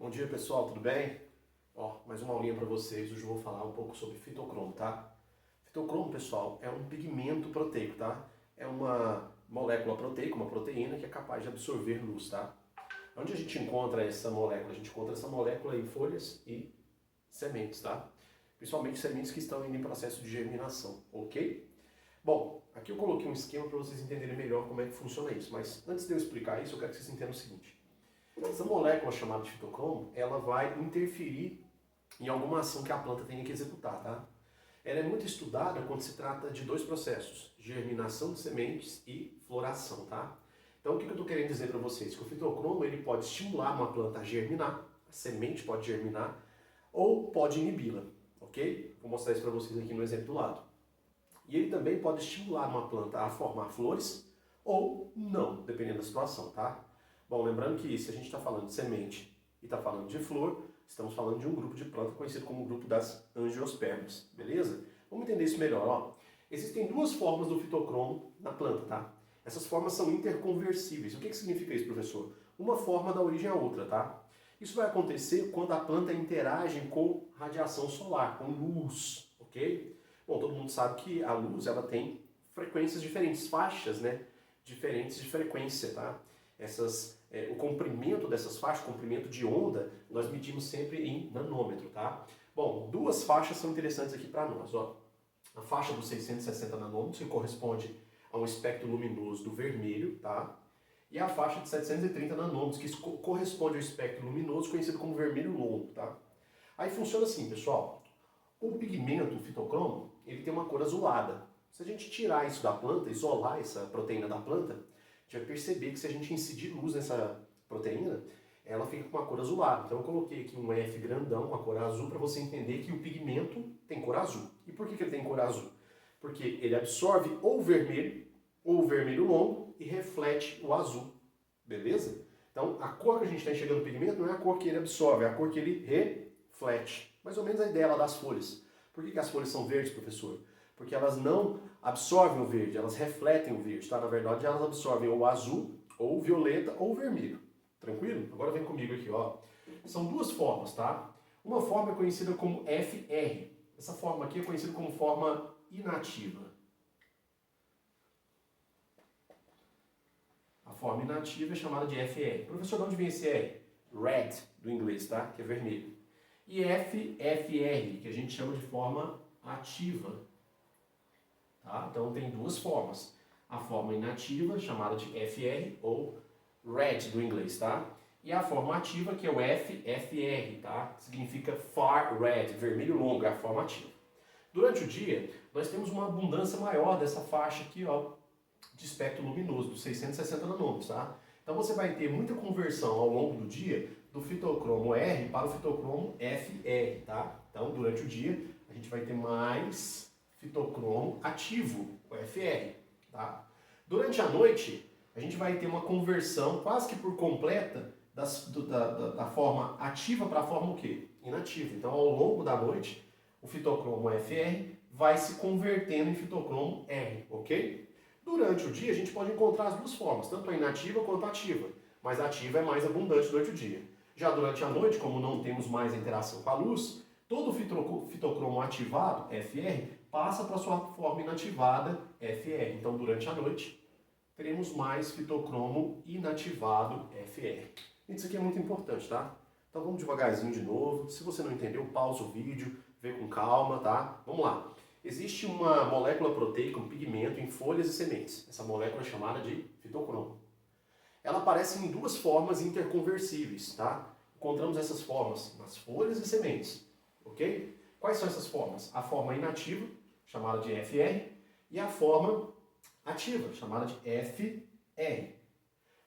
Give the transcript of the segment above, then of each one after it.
Bom dia pessoal, tudo bem? Mais uma aulinha para vocês. Hoje eu vou falar um pouco sobre fitocromo, tá? Fitocromo, pessoal, é um pigmento proteico, tá? É uma molécula proteica, uma proteína que é capaz de absorver luz, tá? Onde a gente encontra essa molécula? A gente encontra essa molécula em folhas e sementes, tá? Principalmente sementes que estão em processo de germinação, ok? Bom, aqui eu coloquei um esquema para vocês entenderem melhor como é que funciona isso, mas antes de eu explicar isso, eu quero que vocês entendam o seguinte. Essa molécula chamada de fitocromo, ela vai interferir em alguma ação que a planta tenha que executar, tá? Ela é muito estudada quando se trata de dois processos, germinação de sementes e floração, tá? Então o que eu estou querendo dizer para vocês? Que o fitocromo ele pode estimular uma planta a germinar, a semente pode germinar, ou pode inibi-la, ok? Vou mostrar isso para vocês aqui no exemplo do lado. E ele também pode estimular uma planta a formar flores, ou não, dependendo da situação, tá? Bom, lembrando que se a gente está falando de semente e está falando de flor, estamos falando de um grupo de planta conhecido como o grupo das angiospermas, beleza? Vamos entender isso melhor, ó. Existem duas formas do fitocromo na planta, tá? Essas formas são interconversíveis. O que significa isso, professor? Uma forma dá origem à outra, tá? Isso vai acontecer quando a planta interage com radiação solar, com luz, ok? Bom, todo mundo sabe que a luz ela tem frequências diferentes, faixas, né? Diferentes de frequência, tá? O comprimento dessas faixas, o comprimento de onda, nós medimos sempre em nanômetro, tá? Bom, duas faixas são interessantes aqui para nós, ó. A faixa dos 660 nanômetros, que corresponde a um espectro luminoso do vermelho, tá? E a faixa de 730 nanômetros, que corresponde ao espectro luminoso conhecido como vermelho longo, tá? Aí funciona assim, pessoal. O pigmento, o fitocromo, ele tem uma cor azulada. Se a gente tirar isso da planta, isolar essa proteína da planta, a gente vai perceber que se a gente incidir luz nessa proteína, ela fica com uma cor azulada. Então eu coloquei aqui um F grandão com a cor azul para você entender que o pigmento tem cor azul. E por que ele tem cor azul? Porque ele absorve ou o vermelho longo e reflete o azul. Beleza? Então a cor que a gente está enxergando no pigmento não é a cor que ele absorve, é a cor que ele reflete. Mais ou menos a ideia lá das folhas. Por que as folhas são verdes, professor? Porque elas não absorvem o verde, elas refletem o verde, tá? Na verdade, elas absorvem ou o azul, ou o violeta, ou o vermelho. Tranquilo? Agora vem comigo aqui, ó. São duas formas, tá? Uma forma é conhecida como FR. Essa forma aqui é conhecida como forma inativa. A forma inativa é chamada de FR. Professor, de onde vem esse R? Red, do inglês, tá? Que é vermelho. E FFR, que a gente chama de forma ativa. Tá? Então tem duas formas. A forma inativa, chamada de FR, ou red do inglês, tá? E a forma ativa, que é o FFR, tá? Significa far red, vermelho longo, é a forma ativa. Durante o dia, nós temos uma abundância maior dessa faixa aqui, ó, de espectro luminoso, dos 660 nanômetros, tá? Então você vai ter muita conversão ao longo do dia do fitocromo R para o fitocromo FR, tá? Então, durante o dia, a gente vai ter mais fitocromo ativo, o FR, tá? Durante a noite, a gente vai ter uma conversão quase que por completa da forma ativa para a forma o quê? Inativa. Então, ao longo da noite, o fitocromo FR vai se convertendo em fitocromo R, ok? Durante o dia, a gente pode encontrar as duas formas, tanto a inativa quanto a ativa, mas a ativa é mais abundante durante o dia. Já durante a noite, como não temos mais a interação com a luz, todo o fitocromo ativado, FR, passa para a sua forma inativada, FR. Então, durante a noite, teremos mais fitocromo inativado, FR. Isso aqui é muito importante, tá? Então, vamos devagarzinho de novo. Se você não entendeu, pausa o vídeo, vê com calma, tá? Vamos lá. Existe uma molécula proteica, um pigmento, em folhas e sementes. Essa molécula é chamada de fitocromo. Ela aparece em duas formas interconversíveis, tá? Encontramos essas formas nas folhas e sementes, ok? Quais são essas formas? A forma inativa, chamada de FR, e a forma ativa, chamada de FR.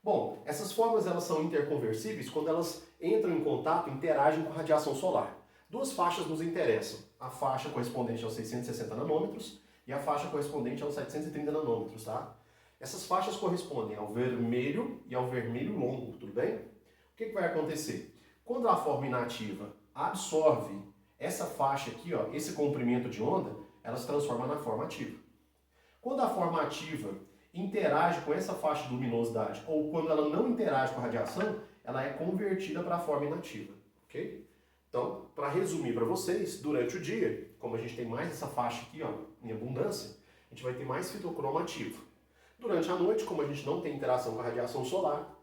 Bom, essas formas elas são interconversíveis quando elas entram em contato, interagem com a radiação solar. Duas faixas nos interessam, a faixa correspondente aos 660 nanômetros e a faixa correspondente aos 730 nanômetros, tá? Essas faixas correspondem ao vermelho e ao vermelho longo, tudo bem? O que vai acontecer? Quando a forma inativa absorve essa faixa aqui, ó, esse comprimento de onda, ela se transforma na forma ativa. Quando a forma ativa interage com essa faixa de luminosidade, ou quando ela não interage com a radiação, ela é convertida para a forma inativa. ok? Então, para resumir para vocês, durante o dia, como a gente tem mais essa faixa aqui, ó, em abundância, a gente vai ter mais fitocromo ativo. Durante a noite, como a gente não tem interação com a radiação solar,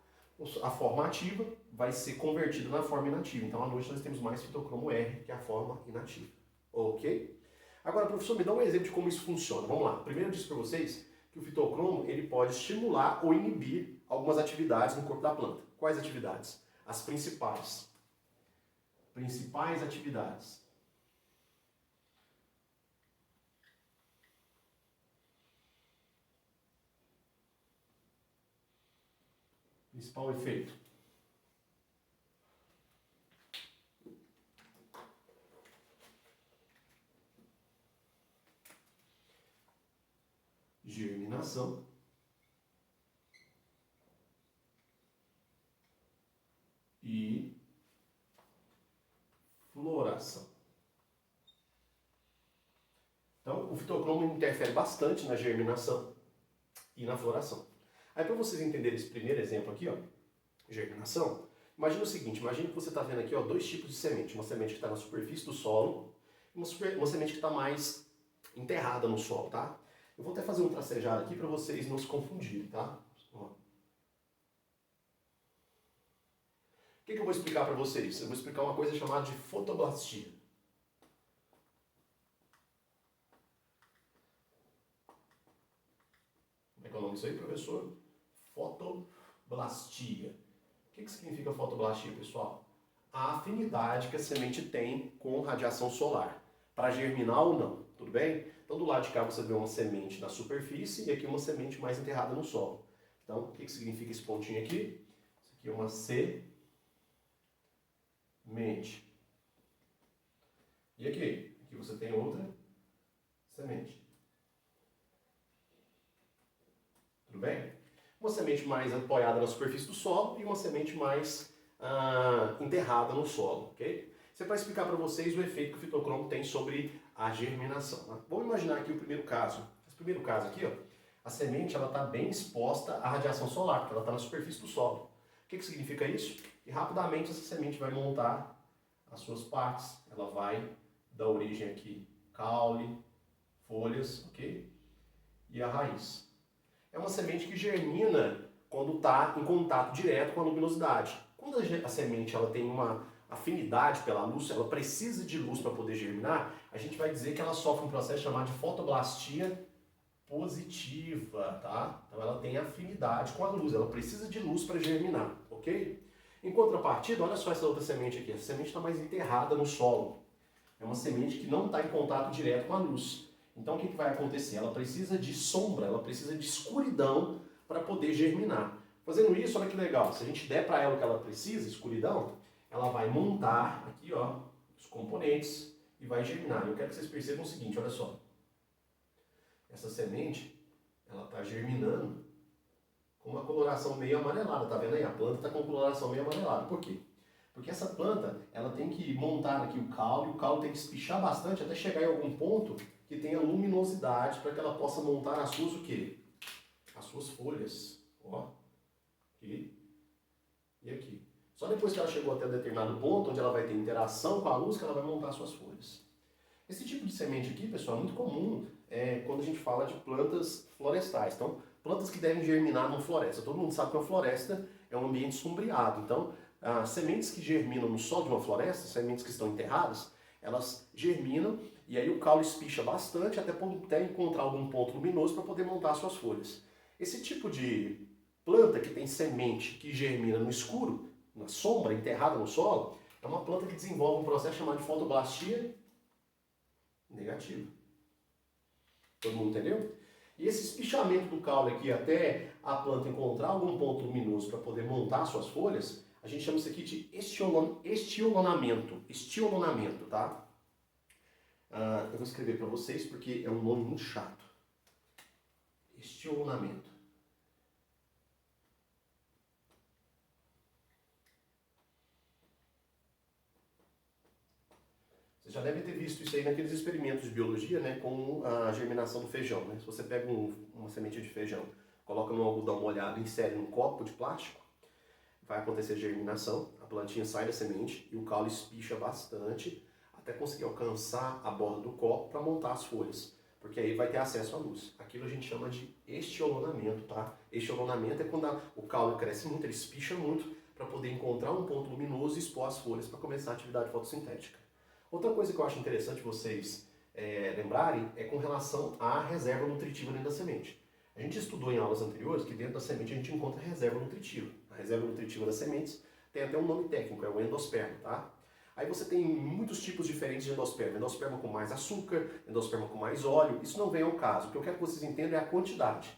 a forma ativa vai ser convertida na forma inativa. Então, à noite nós temos mais fitocromo R, que é a forma inativa. Ok? Agora, professor, me dá um exemplo de como isso funciona. Vamos lá. Primeiro eu disse para vocês que o fitocromo ele pode estimular ou inibir algumas atividades no corpo da planta. Quais atividades? As principais. Principais atividades. Principal efeito. Germinação. E floração. Então, o fitocromo interfere bastante na germinação e na floração. Aí, para vocês entenderem esse primeiro exemplo aqui, ó, germinação, imagina o seguinte, imagina que você está vendo aqui ó, dois tipos de semente. Uma semente que está na superfície do solo e uma semente que está mais enterrada no solo, tá? Eu vou até fazer um tracejado aqui para vocês não se confundirem, tá? Ó. O que eu vou explicar para vocês? Eu vou explicar uma coisa chamada de fotoblastia. Como é que é o nome disso aí, professor? Fotoblastia. O que significa fotoblastia, pessoal? A afinidade que a semente tem com radiação solar, para germinar ou não, tudo bem? Então do lado de cá você vê uma semente na superfície e aqui uma semente mais enterrada no solo. Então o que significa esse pontinho aqui? Isso aqui é uma semente. E aqui? Aqui você tem outra semente. Tudo bem? Uma semente mais apoiada na superfície do solo e uma semente mais enterrada no solo, ok? Isso é para explicar para vocês o efeito que o fitocromo tem sobre a germinação. Né? Vamos imaginar aqui o primeiro caso. Esse primeiro caso aqui, ó, a semente está bem exposta à radiação solar, porque ela está na superfície do solo. O que significa isso? Que rapidamente essa semente vai montar as suas partes. Ela vai dar origem aqui caule, folhas, ok? E a raiz. É uma semente que germina quando está em contato direto com a luminosidade. Quando a semente ela tem uma afinidade pela luz, ela precisa de luz para poder germinar, a gente vai dizer que ela sofre um processo chamado de fotoblastia positiva, tá? Então ela tem afinidade com a luz, ela precisa de luz para germinar, ok? Em contrapartida, olha só essa outra semente aqui, essa semente está mais enterrada no solo. É uma semente que não está em contato direto com a luz. Então o que vai acontecer? Ela precisa de sombra, ela precisa de escuridão para poder germinar. Fazendo isso, olha que legal, se a gente der para ela o que ela precisa, escuridão, ela vai montar aqui ó, os componentes e vai germinar. Eu quero que vocês percebam o seguinte, olha só. Essa semente, ela está germinando com uma coloração meio amarelada, tá vendo aí? A planta está com coloração meio amarelada. Por quê? Porque essa planta, ela tem que montar aqui o caule tem que espichar bastante até chegar em algum ponto que tenha luminosidade para que ela possa montar as suas o quê? As suas folhas, ó, aqui e aqui. Só depois que ela chegou até um determinado ponto, onde ela vai ter interação com a luz, que ela vai montar as suas folhas. Esse tipo de semente aqui, pessoal, é muito comum quando a gente fala de plantas florestais. Então, plantas que devem germinar numa floresta. Todo mundo sabe que uma floresta é um ambiente sombreado. Então, sementes que germinam no solo de uma floresta, sementes que estão enterradas, elas germinam e aí o caule espicha bastante até encontrar algum ponto luminoso para poder montar suas folhas. Esse tipo de planta que tem semente que germina no escuro, na sombra, enterrada no solo, é uma planta que desenvolve um processo chamado de fotoblastia negativa. Todo mundo entendeu? E esse espichamento do caule aqui até a planta encontrar algum ponto luminoso para poder montar suas folhas, a gente chama isso aqui de estiononamento, tá? Eu vou escrever para vocês porque é um nome muito chato. Estiononamento. Você já deve ter visto isso aí naqueles experimentos de biologia, né, com a germinação do feijão, né? Se você pega uma semente de feijão, coloca num algodão molhado e insere num copo de plástico, vai acontecer germinação, a plantinha sai da semente e o caule espicha bastante até conseguir alcançar a borda do copo para montar as folhas, porque aí vai ter acesso à luz. Aquilo a gente chama de estiolonamento, tá? Estiolonamento é quando o caule cresce muito, ele espicha muito para poder encontrar um ponto luminoso e expor as folhas para começar a atividade fotossintética. Outra coisa que eu acho interessante vocês lembrarem é com relação à reserva nutritiva dentro da semente. A gente estudou em aulas anteriores que dentro da semente a gente encontra reserva nutritiva. A reserva nutritiva das sementes tem até um nome técnico, é o endosperma, tá? Aí você tem muitos tipos diferentes de endosperma. Endosperma com mais açúcar, endosperma com mais óleo. Isso não vem ao caso. O que eu quero que vocês entendam é a quantidade.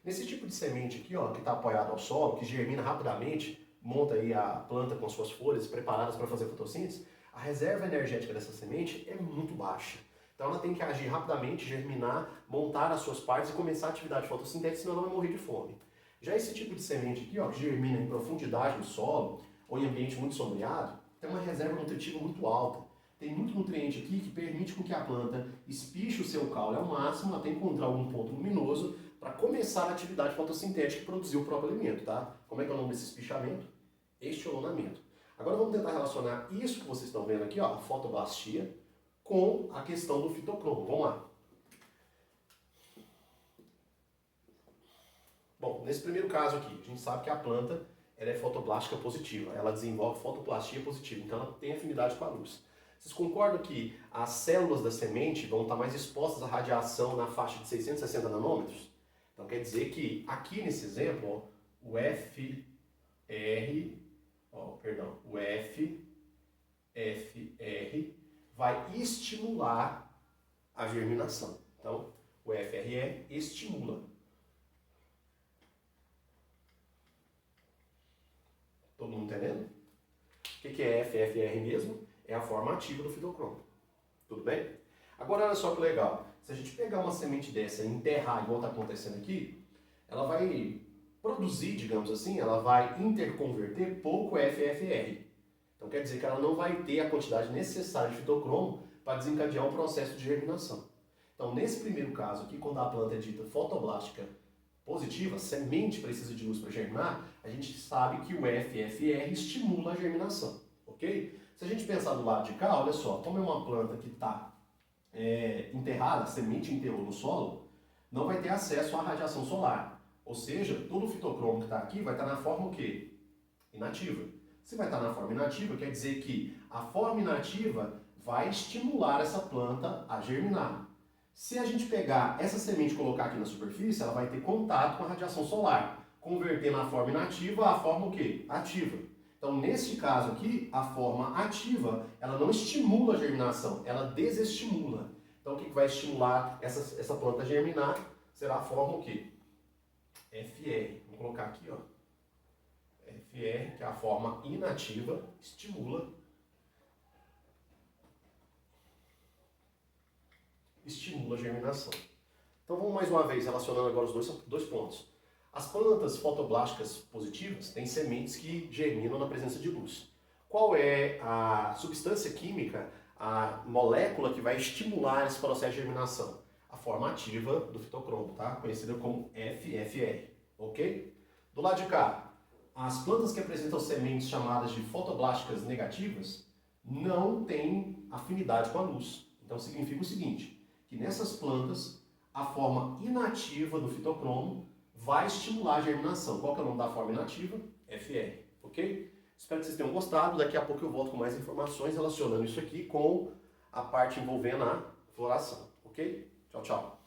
Nesse tipo de semente aqui, ó, que está apoiado ao solo, que germina rapidamente, monta aí a planta com suas folhas preparadas para fazer fotossíntese, a reserva energética dessa semente é muito baixa. Então ela tem que agir rapidamente, germinar, montar as suas partes e começar a atividade fotossintética, senão ela vai morrer de fome. Já esse tipo de semente aqui, ó, que germina em profundidade no solo ou em ambiente muito sombreado, tem uma reserva nutritiva muito alta. Tem muito nutriente aqui que permite com que a planta espiche o seu caule ao máximo até encontrar algum ponto luminoso para começar a atividade fotossintética e produzir o próprio alimento, tá? Como é que é o nome desse espichamento? Estiolonamento. Agora vamos tentar relacionar isso que vocês estão vendo aqui, ó, a fotoblastia, com a questão do fitocromo. Vamos lá. Bom, nesse primeiro caso aqui, a gente sabe que a planta ela é fotoblástica positiva, ela desenvolve fotoplastia positiva, então ela tem afinidade com a luz. Vocês concordam que as células da semente vão estar mais expostas à radiação na faixa de 660 nanômetros? Então quer dizer que aqui nesse exemplo, ó, o FR vai estimular a germinação. Então, o FRR estimula. Todo mundo entendendo? O que é FFR mesmo? É a forma ativa do fitocromo. Tudo bem? Agora, olha só que legal. Se a gente pegar uma semente dessa e enterrar, igual está acontecendo aqui, ela vai produzir, digamos assim, ela vai interconverter pouco FFR. Então quer dizer que ela não vai ter a quantidade necessária de fitocromo para desencadear o processo de germinação. Então nesse primeiro caso aqui, quando a planta é dita fotoblástica positiva, a semente precisa de luz para germinar, a gente sabe que o FFR estimula a germinação, ok? Se a gente pensar do lado de cá, olha só, como é uma planta que está enterrada, a semente enterrou no solo, não vai ter acesso à radiação solar. Ou seja, todo o fitocromo que está aqui vai estar na forma o quê? Inativa. Se vai estar na forma inativa, quer dizer que a forma inativa vai estimular essa planta a germinar. Se a gente pegar essa semente e colocar aqui na superfície, ela vai ter contato com a radiação solar, convertendo a forma inativa à forma o quê? Ativa. Então, neste caso aqui, a forma ativa, ela não estimula a germinação, ela desestimula. Então, o que vai estimular essa planta a germinar será a forma o quê? FR. Vou colocar aqui, ó. FR, que é a forma inativa, estimula a germinação. Então vamos mais uma vez relacionando agora os dois pontos. As plantas fotoblásticas positivas têm sementes que germinam na presença de luz. Qual é a substância química, a molécula que vai estimular esse processo de germinação? A forma ativa do fitocromo, tá? Conhecida como FFR, ok? Do lado de cá, as plantas que apresentam sementes chamadas de fotoblásticas negativas não têm afinidade com a luz. Então significa o seguinte, que nessas plantas a forma inativa do fitocromo vai estimular a germinação. Qual que é o nome da forma inativa? FR, ok? Espero que vocês tenham gostado. Daqui a pouco eu volto com mais informações relacionando isso aqui com a parte envolvendo a floração, ok? Tchau, tchau.